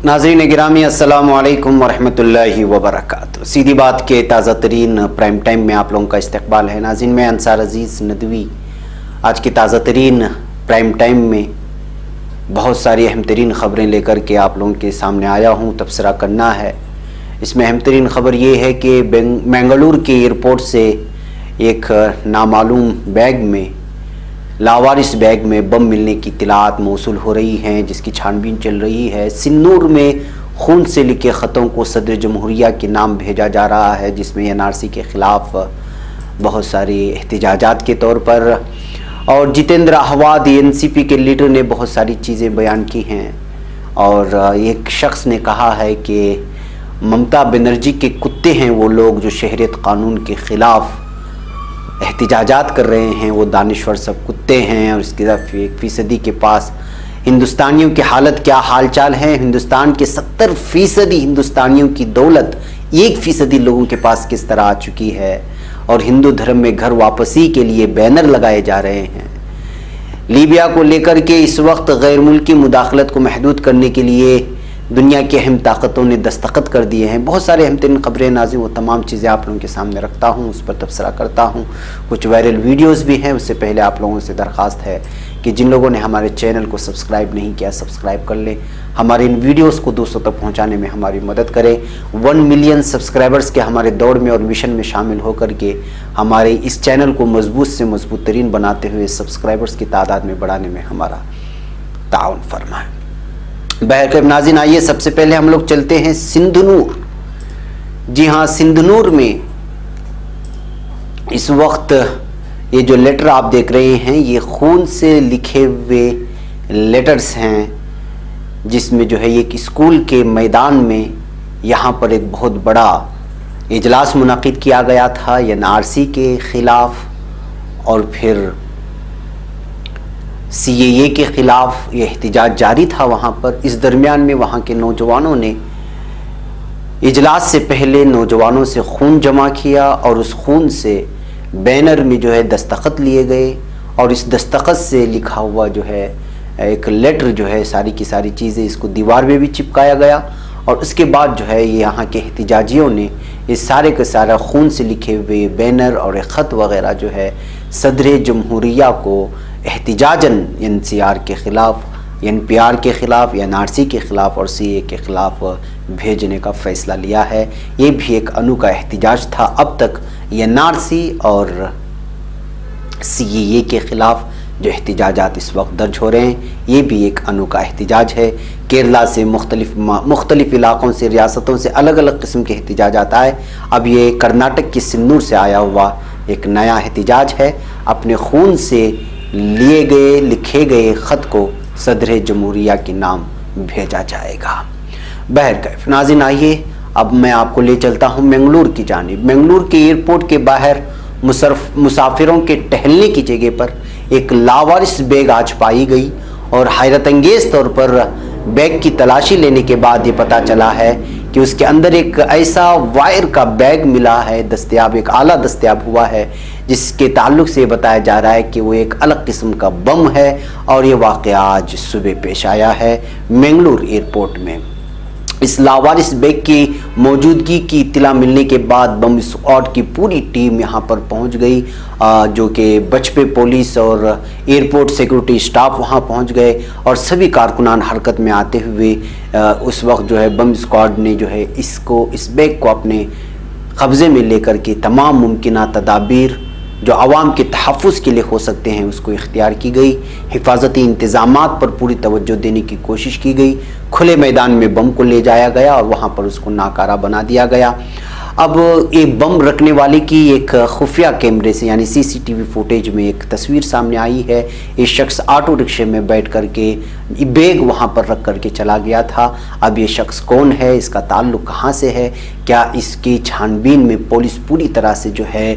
नाज़रीन गिरामी अस्सलामु अलैकुम वरहमतुल्लाहि वबरकातुहू। सीधी बात के ताज़ा तरीन प्राइम टाइम में आप लोगों का इस्तकबाल है। नाज़रीन मैं अंसार अजीज़ नदवी आज की ताज़ा तरीन प्राइम टाइम में बहुत सारी अहम तरीन ख़बरें लेकर के आप लोगों के सामने आया हूँ। तबसरा करना है। इसमें अहम तरीन ख़बर ये है कि बेंगलुरु के एयरपोर्ट से एक नामालूम बैग में लावारिस बैग में बम मिलने की इत्तलात मौसूल हो रही हैं, जिसकी छानबीन चल रही है। सिन्नूर में खून से लिखे ख़तों को सदर जमहूरिया के नाम भेजा जा रहा है, जिसमें एनआरसी के ख़िलाफ़ बहुत सारी एहतजाजात के तौर पर। और जितेंद्र अहवाद एनसीपी के लीडर ने बहुत सारी चीज़ें बयान की हैं। और एक शख्स ने कहा है कि ममता बनर्जी के कुत्ते हैं वो लोग जो शहरियत कानून के ख़िलाफ़ एहतजाजात कर रहे हैं, वो दानिश्वर सब कुत्ते हैं। और इसके साथ 1% के पास हिंदुस्तानियों की हालत क्या हाल चाल है। हिंदुस्तान के 70% हिंदुस्तानियों की दौलत 1% लोगों के पास किस तरह आ चुकी है। और हिंदू धर्म में घर वापसी के लिए बैनर लगाए जा रहे हैं। लीबिया को लेकर के इस वक्त गैर मुल्की मुदाखलत को महदूद करने के लिए दुनिया की अहम ताकतों ने दस्तखत कर दिए हैं। बहुत सारे अहम तरीन ख़बरें नाज़रीन वो तमाम चीज़ें आप लोगों के सामने रखता हूँ, उस पर तबसरा करता हूँ। कुछ वायरल वीडियोस भी हैं। उससे पहले आप लोगों से दरख्वास्त है कि जिन लोगों ने हमारे चैनल को सब्सक्राइब नहीं किया सब्सक्राइब कर लें। हमारे इन वीडियोस को दोस्तों तक पहुंचाने में हमारी मदद करें। 1 मिलियन सब्सक्राइबर्स के हमारे दौड़ में और मिशन में शामिल होकर के हमारे इस चैनल को मजबूत से मजबूत तरीन बनाते हुए सब्सक्राइबर्स की तादाद में बढ़ाने में हमारा ताउन फरमाएं। बहरकैफ नाज़रीन आइए सबसे पहले हम लोग चलते हैं सिंधनूर। जी हाँ, सिंधनूर में इस वक्त ये जो लेटर आप देख रहे हैं ये खून से लिखे हुए लेटर्स हैं, जिसमें जो है एक स्कूल के मैदान में यहाँ पर एक बहुत बड़ा इजलास मुनाकिद किया गया था एनआरसी के ख़िलाफ़ और फिर सीएए के ख़िलाफ़ ये एहतजाज जारी था वहाँ पर। इस दरमियान में वहाँ के नौजवानों ने इजलास से पहले नौजवानों से खून जमा किया और उस खून से बैनर में जो है दस्तखत लिए गए और इस दस्तखत से लिखा हुआ जो है एक लेटर जो है सारी की सारी चीज़ें इसको दीवार में भी चिपकाया गया। और उसके बाद जो है ये यहाँ के एहतजाजियों ने इस सारे के सारा खून से लिखे हुए बैनर और एक ख़त वगैरह जो है सदर जमहूरिया को एहतजाजन एनसीआर के ख़िलाफ़ एनपीआर के ख़िलाफ़ एनआरसी के ख़िलाफ़ और सीए के ख़िलाफ़ भेजने का फ़ैसला लिया है। ये भी एक अनोखा एहतजाज था। अब तक एनआरसी और सीए के ख़िलाफ़ जो एहतजाजात इस वक्त दर्ज हो रहे हैं ये भी एक अनोखा एहतजाज है। केरला से मुख्तलिफ़ इलाक़ों से रियासतों से अलग अलग किस्म के एहतजाजात आए। अब ये कर्नाटक की सिन्नूर से आया हुआ एक नया एहतजाज है। अपने खून से लिए गए लिखे गए ख़त को सदर जमहूरिया के नाम भेजा जाएगा। बहरकैफ नाज़रीन आइए अब मैं आपको ले चलता हूँ बेंगलुरु की जानिब। बेंगलुरु के एयरपोर्ट के बाहर मुसाफिरों के टहलने की जगह पर एक लावारिस बैग आज पाई गई और हैरत अंगेज़ तौर पर बैग की तलाशी लेने के बाद ये पता चला है कि उसके अंदर एक ऐसा वायर का बैग मिला है दस्तयाब, एक आला दस्तयाब हुआ है, जिसके ताल्लुक से बताया जा रहा है कि वो एक अलग किस्म का बम है। और ये वाक़या आज सुबह पेश आया है बेंगलुरु एयरपोर्ट में। इस लावारिस बैग की मौजूदगी की इत्तला मिलने के बाद बम स्क्वाड की पूरी टीम यहाँ पर पहुँच गई, जो कि बचपे पुलिस और एयरपोर्ट सिक्योरिटी स्टाफ वहाँ पहुँच गए और सभी कारकुनान हरकत में आते हुए उस वक्त जो है बम स्क्वाड ने जो है इस बैग को अपने कब्ज़े में लेकर के तमाम मुमकिन तदाबीर जो आवाम के तहफ़्फ़ुज़ के लिए हो सकते हैं उसको इख्तियार की गई। हिफाजती इंतज़ामात पर पूरी तवज्जो देने की कोशिश की गई। खुले मैदान में बम को ले जाया गया और वहाँ पर उसको नाकारा बना दिया गया। अब एक बम रखने वाले की एक खुफिया कैमरे से यानी सीसीटीवी फुटेज में एक तस्वीर सामने आई है। ये शख्स ऑटो रिक्शे में बैठ करके बैग वहाँ पर रख करके चला गया था। अब ये शख्स कौन है, इसका ताल्लुक़ कहाँ से है, क्या इसकी छानबीन में पुलिस पूरी तरह से जो है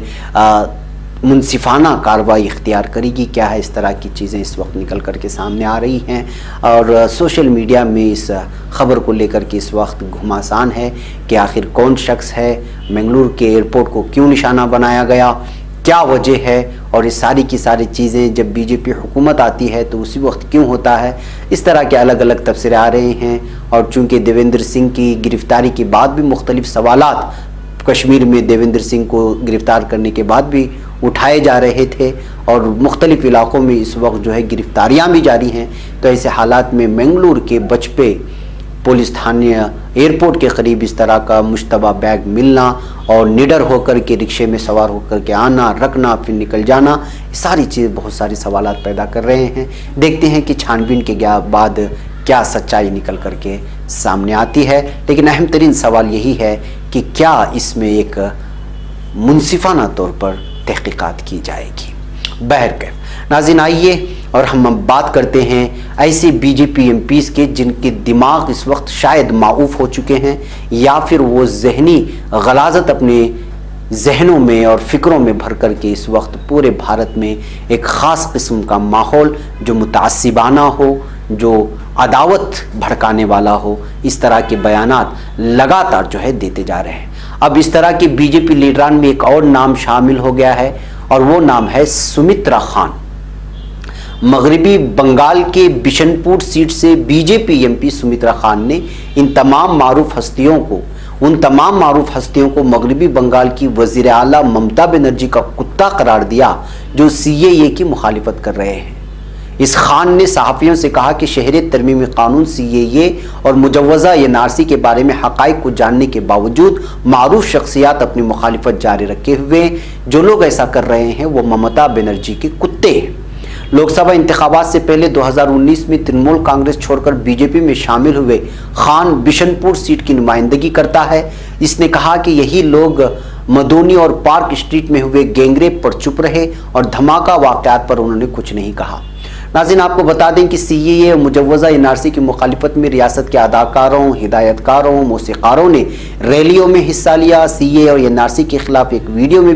मुनसिफाना कार्रवाई इख्तियार करेगी, क्या है, इस तरह की चीज़ें इस वक्त निकल कर के सामने आ रही हैं। और सोशल मीडिया में इस ख़बर को लेकर के इस वक्त घमासान है कि आखिर कौन शख्स है, बेंगलुरु के एयरपोर्ट को क्यों निशाना बनाया गया کیا وجہ ہے اور یہ ساری کی ساری چیزیں جب بی جے پی حکومت آتی ہے تو اسی وقت کیوں ہوتا ہے، اس طرح کے الگ الگ تبصرے آ رہے ہیں۔ اور چونکہ دیویندر سنگھ کی گرفتاری کے بعد بھی مختلف سوالات کشمیر میں دیویندر سنگھ کو گرفتار کرنے کے بعد بھی اٹھائے جا رہے تھے اور مختلف علاقوں میں اس وقت جو ہے گرفتاریاں بھی جاری ہیں، تو ایسے حالات میں منگلور کے بجپے پولیس تھانے ایئرپورٹ کے قریب اس طرح کا مشتبہ بیگ ملنا اور نڈر ہو کر کے رکشے میں سوار ہو کر کے آنا، رکھنا، پھر نکل جانا، یہ ساری چیزیں بہت ساری سوالات پیدا کر رہے ہیں۔ دیکھتے ہیں کہ چھان بین کے بعد کیا سچائی نکل کر کے سامنے آتی ہے، لیکن اہم ترین سوال یہی ہے کہ کیا اس میں ایک منصفانہ طور پر تحقیقات کی جائے گی۔ بہرکیف ناظرین، آئیے اور ہم بات کرتے ہیں ایسے B J P MPs کے جن کے دماغ اس وقت شاید معوف ہو چکے ہیں، یا پھر وہ ذہنی غلاظت اپنے ذہنوں میں اور فکروں میں بھر کر کے اس وقت پورے بھارت میں ایک خاص قسم کا ماحول جو متعصبانہ ہو، جو عداوت بھڑکانے والا ہو، اس طرح کے بیانات لگاتار جو ہے دیتے جا رہے ہیں۔ اب اس طرح کے بی جے پی لیڈران میں ایک اور نام شامل ہو گیا ہے اور وہ نام ہے سمترا خان۔ مغربی بنگال کے بشن پور سیٹ سے B J P M P Saumitra Khan نے ان تمام معروف ہستیوں کو مغربی بنگال کی وزیر اعلیٰ ممتا بنرجی کا کتا قرار دیا جو سی اے اے کی مخالفت کر رہے ہیں۔ اس خان نے صحافیوں سے کہا کہ شہریت ترمیمی قانون سی اے اے اور مجوزہ این آر سی کے بارے میں حقائق کو جاننے کے باوجود معروف شخصیات اپنی مخالفت جاری رکھے ہوئے، جو لوگ ایسا کر رہے ہیں وہ ممتا بنرجی کے کتے ہیں۔ لوک سبھا انتخابات سے پہلے 2019 میں ترنمول کانگریس چھوڑ کر بی جے پی میں شامل ہوئے خان بشن پور سیٹ کی نمائندگی کرتا ہے۔ اس نے کہا کہ یہی لوگ مدونی اور پارک اسٹریٹ میں ہوئے گینگ ریپ پر چپ رہے اور دھماکہ واقعات پر انہوں نے کچھ نہیں کہا۔ ناظرین، آپ کو بتا دیں کہ سی اے اے اور مجوزہ این آر سی کی مخالفت میں ریاست کے اداکاروں، ہدایت کاروں، موسیقاروں نے ریلیوں میں حصہ لیا۔ سی اے اے اور این آر سی کے خلاف ایک ویڈیو میں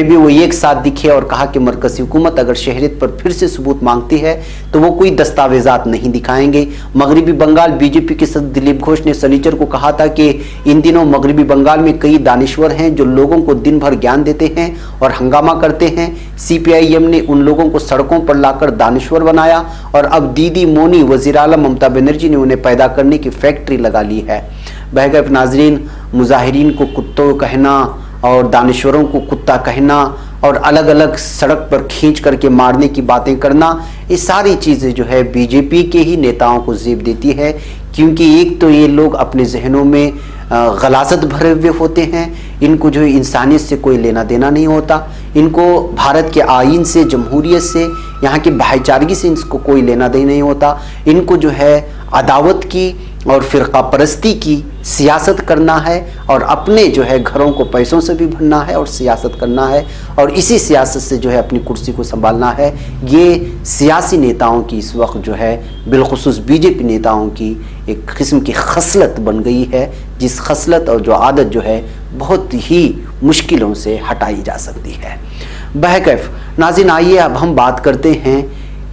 بھی وہ ایک ساتھ دکھے اور کہا کہ مرکزی حکومت اگر شہریت پر پھر سے ثبوت مانگتی ہے تو وہ کوئی دستاویزات نہیں دکھائیں گے۔ مغربی بنگال بی جے پی کے صدر دلیپ گھوش نے سنیچر کو کہا تھا کہ ان دنوں مغربی بنگال میں کئی دانشور ہیں جو لوگوں کو دن بھر گیان دیتے ہیں اور ہنگامہ کرتے ہیں۔ سی پی آئی ایم نے ان لوگوں کو سڑکوں پر لا کر دانشور بنایا اور اب دیدی مونی وزیر اعلیٰ ممتا بنرجی نے انہیں پیدا کرنے کی فیکٹری لگا لی ہے۔ بہرکیف ناظرین، مظاہرین کو کتوں کہنا اور دانشوروں کو کتا کہنا اور الگ الگ سڑک پر کھینچ کر کے مارنے کی باتیں کرنا، یہ ساری چیزیں جو ہے بی جے پی کے ہی نیتاؤں کو زیب دیتی ہے، کیونکہ ایک تو یہ لوگ اپنے ذہنوں میں غلاظت بھرے ہوئے ہوتے ہیں، ان کو جو انسانیت سے کوئی لینا دینا نہیں ہوتا، ان کو بھارت کے آئین سے، جمہوریت سے، یہاں کی بھائی چارگی سے ان کو کوئی لینا دینا نہیں ہوتا۔ ان کو جو ہے عداوت کی اور فرقہ پرستی کی سیاست کرنا ہے اور اپنے جو ہے گھروں کو پیسوں سے بھی بھرنا ہے اور سیاست کرنا ہے اور اسی سیاست سے جو ہے اپنی کرسی کو سنبھالنا ہے۔ یہ سیاسی نیتاؤں کی اس وقت جو ہے بالخصوص بی جے پی نیتاؤں کی ایک قسم کی خصلت بن گئی ہے، جس خصلت اور جو عادت جو ہے بہت ہی مشکلوں سے ہٹائی جا سکتی ہے۔ بہرکیف ناظرین، آئیے اب ہم بات کرتے ہیں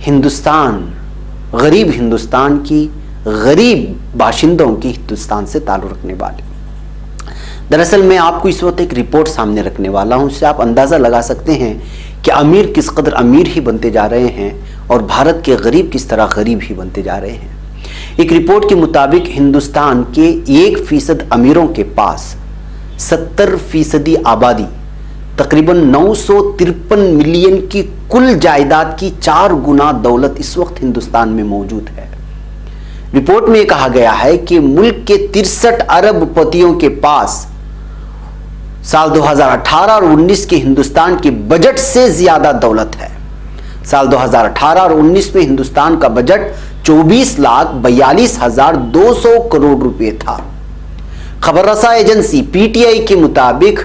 ہندوستان، غریب ہندوستان کی، غریب باشندوں کی ہندوستان سے تعلق رکھنے والے۔ دراصل میں آپ کو اس وقت ایک رپورٹ سامنے رکھنے والا ہوں، اس سے آپ اندازہ لگا سکتے ہیں کہ امیر کس قدر امیر ہی بنتے جا رہے ہیں اور بھارت کے غریب کس طرح غریب ہی بنتے جا رہے ہیں۔ ایک رپورٹ کے مطابق ہندوستان کے 1% امیروں کے پاس 70% آبادی، تقریباً 953 ملین کی کل جائیداد کی 4 گنا دولت اس وقت ہندوستان میں موجود ہے۔ رپورٹ میں یہ کہا گیا ہے کہ ملک کے 63 ارب پتیوں کے پاس سال 2018 اور 19 کے ہندوستان کے بجٹ سے زیادہ دولت ہے۔ سال 2018 اور 19 میں ہندوستان کا بجٹ 24,42,200 کروڑ روپے تھا۔ خبر رساں ایجنسی پی ٹی آئی کے مطابق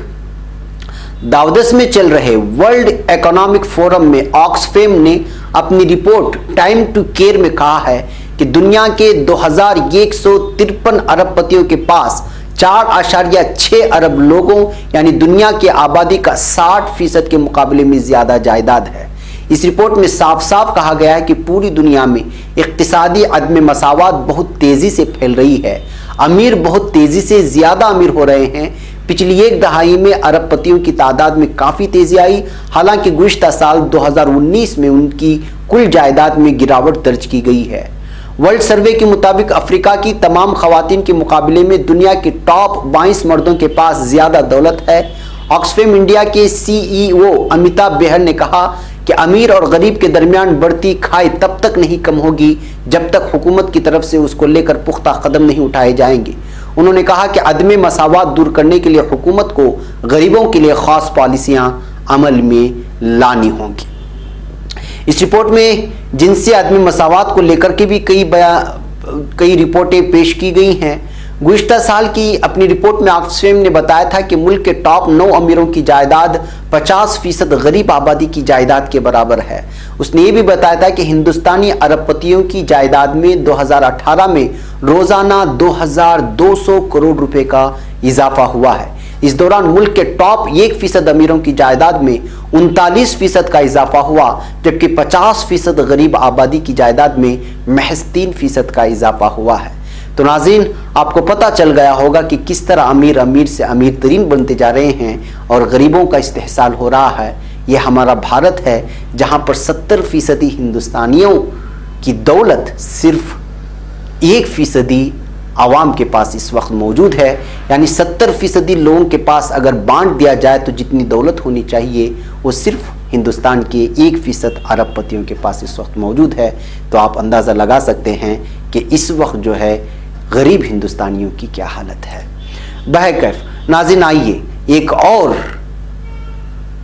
داوودس میں چل رہے ورلڈ اکنامک فورم میں آکسفیم نے اپنی رپورٹ ٹائم ٹو کیئر میں کہا ہے کہ دنیا کے 2153 ارب پتیوں کے پاس 4.6 ارب لوگوں یعنی دنیا کی آبادی کا 60% کے مقابلے میں زیادہ جائیداد ہے۔ اس رپورٹ میں صاف صاف کہا گیا ہے کہ پوری دنیا میں اقتصادی عدم مساوات بہت تیزی سے پھیل رہی ہے، امیر بہت تیزی سے زیادہ امیر ہو رہے ہیں، पिछली एक दहाई में अरबपतियों की तादाद में काफी तेजी आई। हालांकि गुज़िश्ता साल 2019 में उनकी कुल जायदाद में गिरावट दर्ज की गई है। वर्ल्ड सर्वे के मुताबिक अफ्रीका की तमाम खवातीन के मुकाबले में दुनिया के टॉप 22 मर्दों के पास ज्यादा दौलत है। ऑक्सफैम इंडिया के CEO अमिताभ बेहर ने कहा कि अमीर और गरीब के दरमियान बढ़ती खाई तब तक नहीं कम होगी जब तक हुकूमत की तरफ से उसको लेकर पुख्ता कदम नहीं उठाए जाएंगे। उन्होंने कहा कि अदम मसावात दूर करने के लिए हुकूमत को गरीबों के लिए खास पॉलिसियां अमल में लानी होंगी। इस रिपोर्ट में जिनसी अदम मसावात को लेकर के भी कई रिपोर्टें पेश की गई हैं। गुज़िश्ता साल की अपनी रिपोर्ट में ऑक्सफैम ने बताया था कि मुल्क के टॉप 9 अमीरों की जायदाद 50% गरीब आबादी की जायदाद के बराबर है। उसने ये भी बताया था कि हिंदुस्तानी अरबपतियों की जायदाद में 2018 में रोजाना 2200 करोड़ रुपए का इजाफा हुआ है। इस दौरान मुल्क के टॉप 1% अमीरों की जायदाद में 39% का इजाफा हुआ, जबकि 50% गरीब आबादी की जायदाद में महज 3% का इजाफा हुआ है। तो नाज़रीन, आपको पता चल गया होगा कि किस तरह अमीर से अमीर तरीन बनते जा रहे हैं और गरीबों का इस्तेहसाल हो रहा है। यह हमारा भारत है जहां पर 70% हिंदुस्तानियों की दौलत सिर्फ 1% आवाम के पास इस वक्त मौजूद है। यानी 70% लोगों के पास अगर बांट दिया जाए तो जितनी दौलत होनी चाहिए वो सिर्फ हिंदुस्तान के 1% अरबपतियों के पास इस वक्त मौजूद है। तो आप अंदाज़ा लगा सकते हैं कि इस वक्त जो है गरीब हिंदुस्तानियों की क्या हालत है। बहरकैफ नाज़रीन, आइए एक और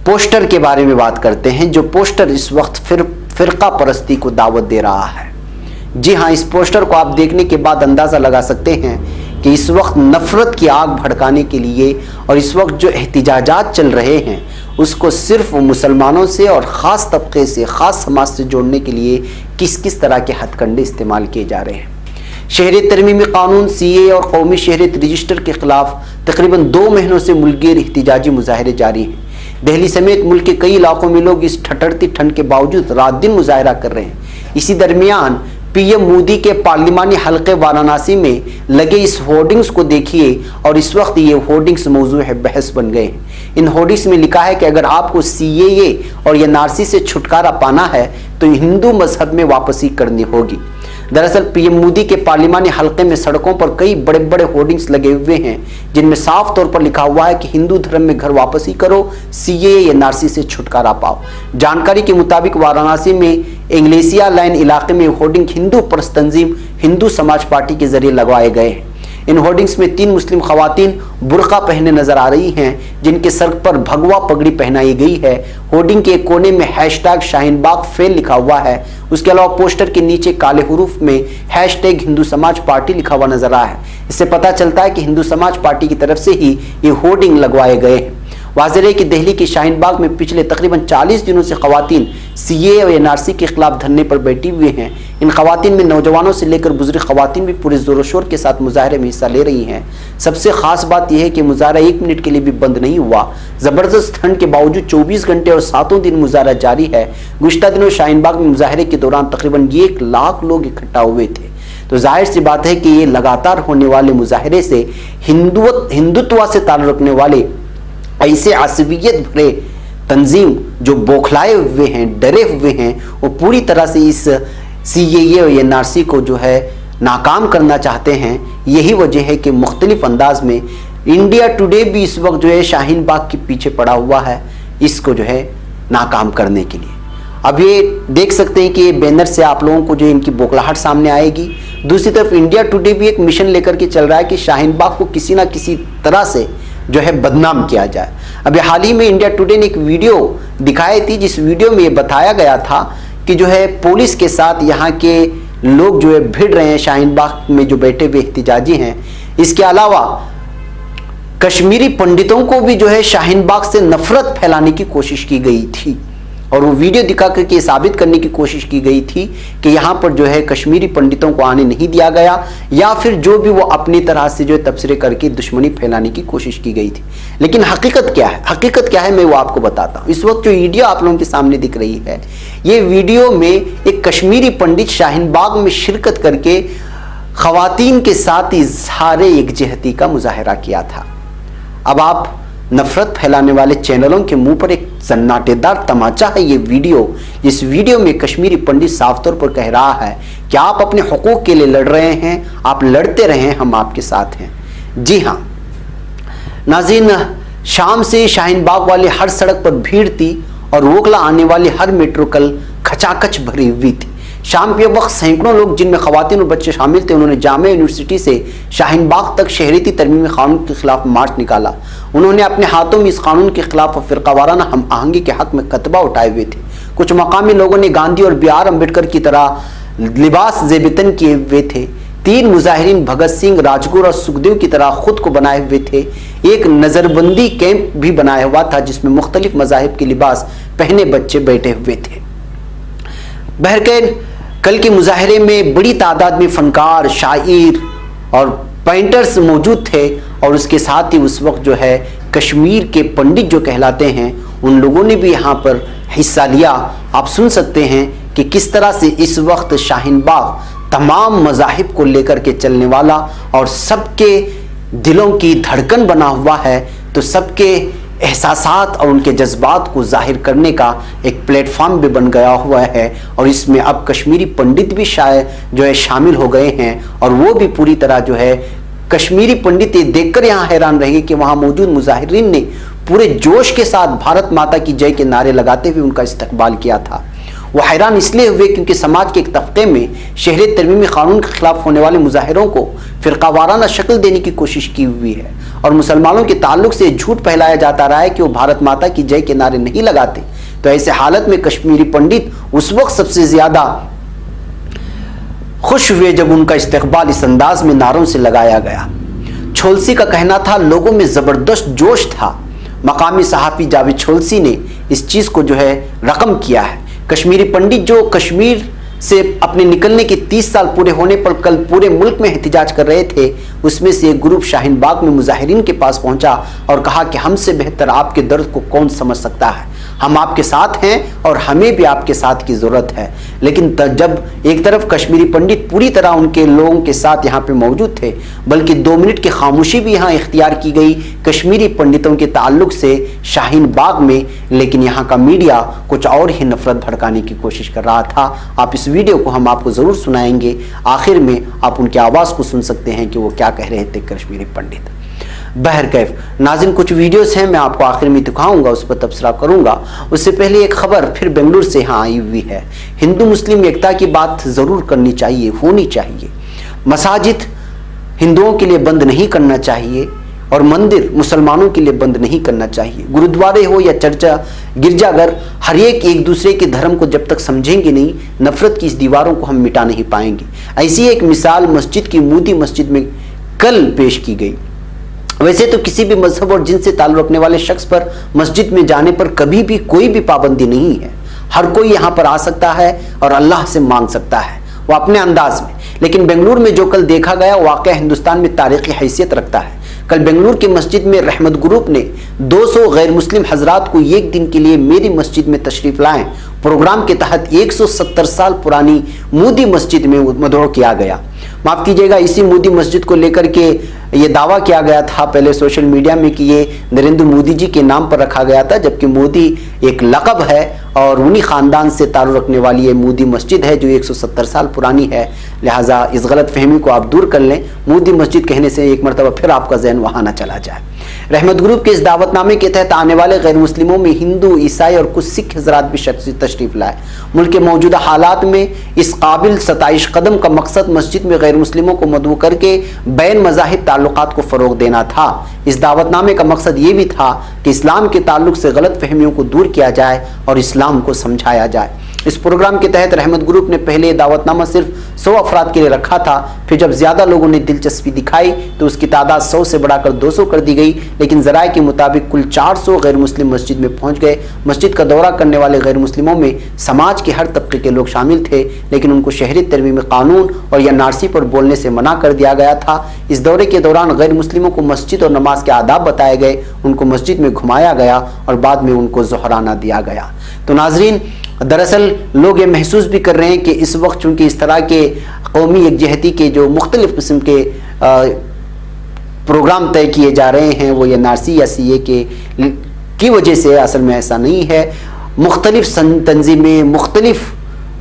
पोस्टर के बारे में बात करते हैं जो पोस्टर इस वक्त फिरका परस्ती को दावत दे रहा है। जी हाँ, इस पोस्टर को आप देखने के बाद अंदाज़ा लगा सकते हैं कि इस वक्त नफरत की आग भड़काने के लिए और इस वक्त जो एहतिजाजात चल रहे हैं उसको सिर्फ मुसलमानों से और ख़ास तबके से, ख़ास समाज से जोड़ने के लिए किस किस तरह के हथकंडे इस्तेमाल किए जा रहे हैं। शहरियत तरमीमी कानून CAA और कौमी शहरियत रजिस्टर के खिलाफ तकरीबन 2 महीनों से मुल्कगीर एहतिजाजी मुजाहरे जारी हैं। दिल्ली समेत मुल्क के कई इलाकों में लोग इस ठठरती ठंड के बावजूद रात दिन मुजाहरा कर रहे हैं। इसी दरमियान PM मोदी के पार्लिमानी हल्के वाराणसी में लगे इस होर्डिंग्स को देखिए और इस वक्त ये होर्डिंग्स मौजू है बहस बन गए हैं। इन होर्डिंग्स में लिखा है कि अगर आपको CAA और NRC से छुटकारा पाना है तो हिंदू मजहब में वापसी करनी होगी। दरअसल PM मोदी के पार्लिमानी हल्के में सड़कों पर कई बड़े बड़े होर्डिंग्स लगे हुए हैं जिनमें साफ तौर पर लिखा हुआ है कि हिंदू धर्म में घर वापसी करो, CAA NRC से छुटकारा पाओ। जानकारी के मुताबिक वाराणसी में इंग्लेसिया लाइन इलाके में होर्डिंग हिंदू परस्त तंजीम हिंदू समाज पार्टी के जरिए लगवाए गए हैं। इन होर्डिंग्स में 3 मुस्लिम खवातीन बुर्का पहने नजर आ रही हैं जिनके सर पर भगवा पगड़ी पहनाई गई है। होर्डिंग के एक कोने में हैशटैग शाहीनबाग फेल लिखा हुआ है। उसके अलावा पोस्टर के नीचे काले हुरूफ में हैशटैग हिंदू समाज पार्टी लिखा हुआ नजर आया है। इससे पता चलता है कि हिंदू समाज पार्टी की तरफ से ही ये होर्डिंग लगवाए गए हैं। वाज़ेह है कि दिल्ली के शाहीनबाग में पिछले तकरीबन 40 दिनों से खवातीन CAA और NRC के खिलाफ धरने पर बैठी हुए हैं। इन खवातीन में नौजवानों से लेकर बुजुर्ग खवातीन भी पूरे जोर शोर के साथ मुजाहरे में हिस्सा ले रही हैं। सबसे खास बात यह है कि मुजाहरा 1 मिनट के लिए भी बंद नहीं हुआ। जबरदस्त ठंड के बावजूद 24 घंटे और 7 दिन मुजाहरा जारी है। गुज़िश्ता दिनों शाहीनबाग में मुजाहरे के दौरान तकरीबन 1 लाख लोग इकट्ठा हुए थे। तो जाहिर सी बात है कि ये लगातार होने वाले मुजाहरे से हिंदुत्व से ताल्लुक़ रखने वाले ऐसे असबियत भरे तंजीम जो बौखलाए हुए हैं, डरे हुए हैं, वो पूरी तरह से इस CAA और NRC को जो है नाकाम करना चाहते हैं। यही वजह है कि मुख्तलिफ अंदाज में इंडिया टुडे भी इस वक्त जो है शाहीनबाग के पीछे पड़ा हुआ है इसको जो है नाकाम करने के लिए। अब ये देख सकते हैं कि ये बैनर से आप लोगों को जो इनकी बौखलाहट सामने आएगी। दूसरी तरफ इंडिया टुडे भी एक मिशन लेकर के चल रहा है कि शाहीनबाग को किसी ना किसी तरह से जो है बदनाम किया जाए। अभी हाल ही में इंडिया टुडे ने एक वीडियो दिखाई थी जिस वीडियो में ये बताया गया था कि जो है पुलिस के साथ यहाँ के लोग जो है भिड़ रहे हैं शाहीनबाग में जो बैठे हुए एहतिजाजी हैं। इसके अलावा कश्मीरी पंडितों को भी जो है शाहीनबाग से नफरत फैलाने की कोशिश की गई थी और वो वीडियो दिखा करके साबित करने की कोशिश की गई थी कि यहाँ पर जो है कश्मीरी पंडितों को आने नहीं दिया गया या फिर जो भी वो अपनी तरह से जो है तबसरे करके दुश्मनी फैलाने की कोशिश की गई थी। लेकिन हकीकत क्या है, हकीकत क्या है मैं वो आपको बताता हूँ। इस वक्त जो वीडियो आप लोगों के सामने दिख रही है, ये वीडियो में एक कश्मीरी पंडित शाहीनबाग में शिरकत करके खवातीन के साथ इज़हारे यकजहती का मुजाहरा किया था। अब आप नफरत फैलाने वाले चैनलों के मुंह पर एक सन्नाटेदार तमाचा है ये वीडियो। इस वीडियो में कश्मीरी पंडित साफ तौर पर कह रहा है कि आप अपने हुकूक के लिए लड़ रहे हैं, आप लड़ते रहें, हम आपके साथ हैं। जी हाँ नाज़रीन, शाम से शाहीन बाग वाली हर सड़क पर भीड़ थी और ओखला आने वाली हर मेट्रो कल खचाखच भरी हुई थी। शाम के वक्त सैकड़ों लोग, जिनमें खवातीन और बच्चे शामिल थे, उन्होंने जामिया यूनिवर्सिटी से शाहीन बाग तक शहरीती तरमीमी कानून के खिलाफ मार्च निकाला। उन्होंने अपने हाथों में इस कानून के खिलाफ फिरकावाराना हम आहंगी के हक में कतबा उठाए हुए थे। कुछ मकामी लोगों ने गांधी और BR अम्बेडकर की तरह लिबास ज़ेबतन किए हुए थे। 3 मुजाहिरीन भगत सिंह, राजगुरु और सुखदेव की तरह खुद को बनाए हुए थे। एक नज़रबंदी कैंप भी बनाया हुआ था जिसमें मुख्तलिफ मज़ाहिब के लिबास पहने बच्चे बैठे हुए थे। बहरकैन कल के मुजाहरे में बड़ी तादाद में फनकार, शायर और पेंटर्स मौजूद थे और उसके साथ ही उस वक्त जो है कश्मीर के पंडित जो कहलाते हैं उन लोगों ने भी यहाँ पर हिस्सा लिया। आप सुन सकते हैं कि किस तरह से इस वक्त शाहीन बाग तमाम मज़ाहिब को लेकर के चलने वाला और सबके दिलों की धड़कन बना हुआ है। तो सबके एहसासात और उनके जज्बात को जाहिर करने का एक प्लेटफॉर्म भी बन गया हुआ है और इसमें अब कश्मीरी पंडित भी शायद जो है शामिल हो गए हैं और वो भी पूरी तरह जो है कश्मीरी पंडित ये देखकर यहाँ हैरान रहे कि वहाँ मौजूद मुजाहिरीन ने पूरे जोश के साथ भारत माता की जय के नारे लगाते हुए उनका इस्तकबाल किया था। वो हैरान इसलिए हुए क्योंकि समाज के एक तबके में शहरी तरमीमी कानून के खिलाफ होने वाले मुजाहिरों को फिरकावाराना शक्ल देने की कोशिश की हुई है और मुसलमानों के ताल्लुक से झूठ फैलाया जाता रहा है कि वो भारत माता की जय के नारे नहीं लगाते। तो ऐसे हालत में कश्मीरी पंडित उस वक्त सबसे ज्यादा खुश हुए जब उनका इस्तकबाल इस अंदाज में नारों से लगाया गया। छोलसी का कहना था लोगों में जबरदस्त जोश था। मकामी सहाफ़ी जावेद छोलसी ने इस चीज को जो है रकम किया है। कश्मीरी पंडित जो कश्मीर से अपने निकलने के 30 साल पूरे होने पर कल पूरे मुल्क में एहतिजाज कर रहे थे, उसमें से एक ग्रुप शाहीन बाग में मुजाहिरीन के पास पहुंचा और कहा कि हमसे बेहतर आपके दर्द को कौन समझ सकता है, हम आपके साथ हैं और हमें भी आपके साथ की ज़रूरत है। लेकिन जब एक तरफ कश्मीरी पंडित पूरी तरह उनके लोगों के साथ यहाँ पे मौजूद थे, बल्कि 2 मिनट की खामोशी भी यहाँ इख्तियार की गई कश्मीरी पंडितों के ताल्लुक से शाहीन बाग में, लेकिन यहाँ का मीडिया कुछ और ही नफरत भड़काने की कोशिश कर रहा था। आप इस वीडियो को हम आपको ज़रूर सुनाएंगे, आखिर में आप उनकी आवाज़ को सुन सकते हैं कि वो क्या कह रहे थे कश्मीरी पंडित। बहरकैफ नाज़रीन, कुछ वीडियोस हैं मैं आपको आखिर में दिखाऊंगा, उस पर तबसरा करूंगा। उससे पहले एक खबर फिर बेंगलुरु से यहाँ आई हुई है। हिंदू मुस्लिम एकता की बात ज़रूर करनी चाहिए, होनी चाहिए। मसाजिद हिंदुओं के लिए बंद नहीं करना चाहिए और मंदिर मुसलमानों के लिए बंद नहीं करना चाहिए। गुरुद्वारे हो या चर्चा गिरजाघर, हर एक दूसरे के धर्म को जब तक समझेंगे नहीं, नफरत की इस दीवारों को हम मिटा नहीं पाएंगे। ऐसी एक मिसाल मस्जिद की मोदी मस्जिद में कल पेश की गई। वैसे तो किसी भी मजहब और जिन से ताल्लुक़ रखने वाले शख्स पर मस्जिद में जाने पर कभी भी कोई भी पाबंदी नहीं है। हर कोई यहाँ पर आ सकता है और अल्लाह से मांग सकता है, वो अपने अंदाज में। लेकिन बेंगलुरु में जो कल देखा गया वाक़या हिंदुस्तान में तारीख़ी हैसियत रखता है। कल बेंगलुरु की मस्जिद में रहमत ग्रुप ने 200 गैर मुस्लिम हजरात को एक दिन के लिए मेरी मस्जिद में तशरीफ़ लाएं प्रोग्राम के तहत 170 साल पुरानी मोदी मस्जिद में मदऊ किया गया। माफ़ कीजिएगा, इसी मोदी मस्जिद को लेकर के ये दावा किया गया था पहले सोशल मीडिया में कि ये नरेंद्र मोदी जी के नाम पर रखा गया था, जबकि मोदी एक लक़ब है और उन्हीं ख़ानदान से ताल्लुक़ रखने वाली ये मोदी मस्जिद है जो 170 साल पुरानी है। लिहाजा इस गलत फहमी को आप दूर कर लें। मोदी मस्जिद कहने से एक मरतबा फिर आपका जहन वहाँ ना चला जाए। रहमत ग्रुप के इस दावतनामे के तहत आने वाले गैर मुस्लिमों में हिंदू, ईसाई और कुछ सिख हजरात भी तशरीफ़ लाए। मुल्क के मौजूदा हालात में इस काबिल 27 कदम का मकसद मस्जिद में गैर मुस्लिमों को मदऊ करके बैन मज़ाहिब ताल्लुकात को फ़रोग़ देना था। इस दावतनामे का मकसद ये भी था कि इस्लाम के ताल्लुक से गलत फहमियों को दूर किया जाए और इस्लाम को समझाया जाए। इस प्रोग्राम के तहत रहमत ग्रुप ने पहले दावतनामा सिर्फ 100 अफराद के लिए रखा था, फिर जब ज़्यादा लोगों ने दिलचस्पी दिखाई तो उसकी तादाद 100 से बढ़ाकर 200 कर दी गई। लेकिन ज़राए के मुताबिक कुल 400 गैर मुस्लिम मस्जिद में पहुंच गए। मस्जिद का दौरा करने वाले गैर मुस्लिमों में समाज के हर तबके के लोग शामिल थे, लेकिन उनको शहरी तरमीमी कानून और या नारसी पर बोलने से मना कर दिया गया था। इस दौरे के दौरान गैर मुस्लिमों को मस्जिद और नमाज के आदाब बताए गए, उनको मस्जिद में घुमाया गया और बाद में उनको ज़ोहराना दिया गया। तो नाजरीन, दरअसल लोग ये महसूस भी कर रहे हैं कि इस वक्त चूँकि इस तरह के कौमी यकजहती के जो मुख्तलिफ़ किस्म के प्रोग्राम तय किए जा रहे हैं वो NRC या CA की वजह से, असल में ऐसा नहीं है। मुख्तलिफ तंजीमें, मुख्तलिफ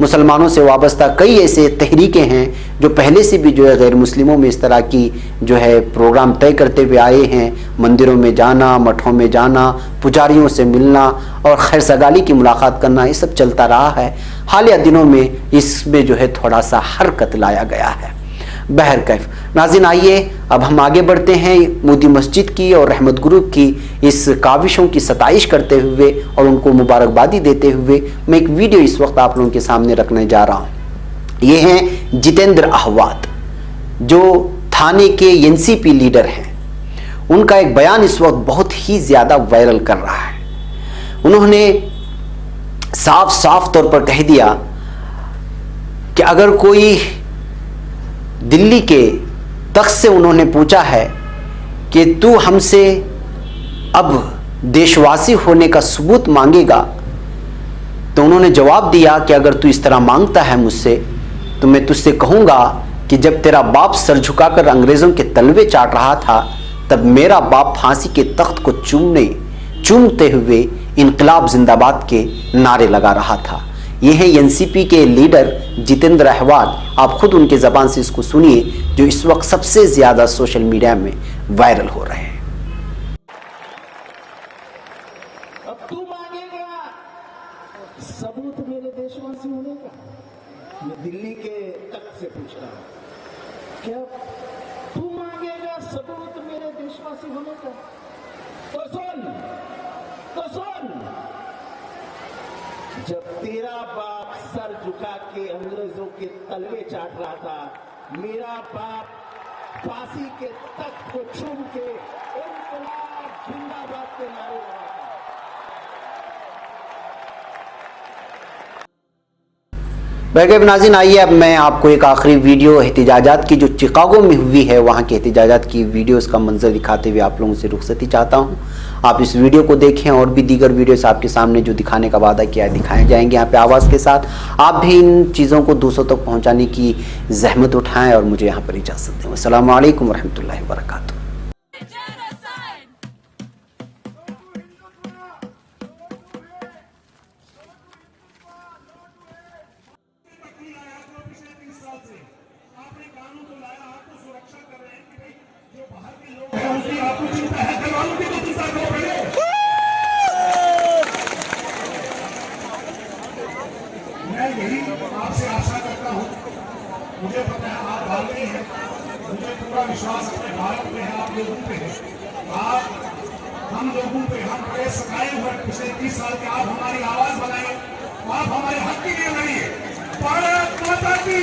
मुसलमानों से वाबस्ता कई ऐसे तहरीकें हैं जो पहले से भी जो है गैर मुस्लिमों में इस तरह की जो है प्रोग्राम तय करते हुए आए हैं। मंदिरों में जाना, मठों में जाना, पुजारियों से मिलना और खैर सगाली की मुलाकात करना, ये सब चलता रहा है। हालिया दिनों में इसमें जो है थोड़ा सा हरकत लाया गया है। बहरकैफ नाज़रीन, आइए अब हम आगे बढ़ते हैं। मोदी मस्जिद की और रहमत ग्रुप की इस काविशों की सताइश करते हुए और उनको मुबारकबादी देते हुए मैं एक वीडियो इस वक्त आप लोगों के सामने रखने जा रहा हूँ। ये हैं जितेंद्र अहवात, जो थाने के NCP लीडर हैं। उनका एक बयान इस वक्त बहुत ही ज़्यादा वायरल कर रहा है। उन्होंने साफ साफ तौर पर कह दिया कि अगर कोई दिल्ली के तख्त से उन्होंने पूछा है कि तू हमसे अब देशवासी होने का सबूत मांगेगा, तो उन्होंने जवाब दिया कि अगर तू इस तरह मांगता है मुझसे तो मैं तुझसे कहूँगा कि जब तेरा बाप सर झुकाकर अंग्रेज़ों के तलवे चाट रहा था तब मेरा बाप फांसी के तख्त को चूमते हुए इनकलाब जिंदाबाद के नारे लगा रहा था। ये हैं NCP के लीडर जितेंद्र अहवात। आप खुद उनके ज़बान से इसको सुनिए, जो इस वक्त सबसे ज़्यादा सोशल मीडिया में वायरल हो रहे हैं। अब तू मांगेगा सबूत मेरे देशवासी होने का? मैं दिल्ली के तख्त से पूछ रहा हूं, क्या तू मांगेगा सबूत मेरे देशवासी होने का? तो सुन, जब तेरा बाप सर झुका के अंग्रेजों के तलवे चाट रहा था, मेरा बाप फांसी के तख्त को चूम के इनकलाब जिंदाबाद के नारे लगा था। बैगब नाज़रीन, आइए अब मैं आपको एक आखिरी वीडियो एहतिजाजात की जो चिकागो में हुई है वहाँ के एहतिजाजात की वीडियोस का मंजर दिखाते हुए आप लोगों से रुखसती चाहता हूँ। आप इस वीडियो को देखें और भी दीगर वीडियोस आपके सामने जो दिखाने का वादा किया है दिखाए जाएंगे यहाँ पे आवाज़ के साथ। आप भी इन चीज़ों को दूसरों तक पहुँचाने की जहमत उठाएँ और मुझे यहाँ पर इजाज़त दें। अस्सलामु अलैकुम वरहमतुल्लाहि वबरकातुहू। मैं यही आपसे आशा करता हूँ, मुझे पता है आप भारतीय हैं, मुझे पूरा विश्वास अपने भारत पे है, आप लोगों पे है, आप हम लोगों पे, हम बड़े सताए हुए पिछले 30 साल के, आप हमारी आवाज बनाइए, आप हमारे हक के लिए लड़िए। भारत माता की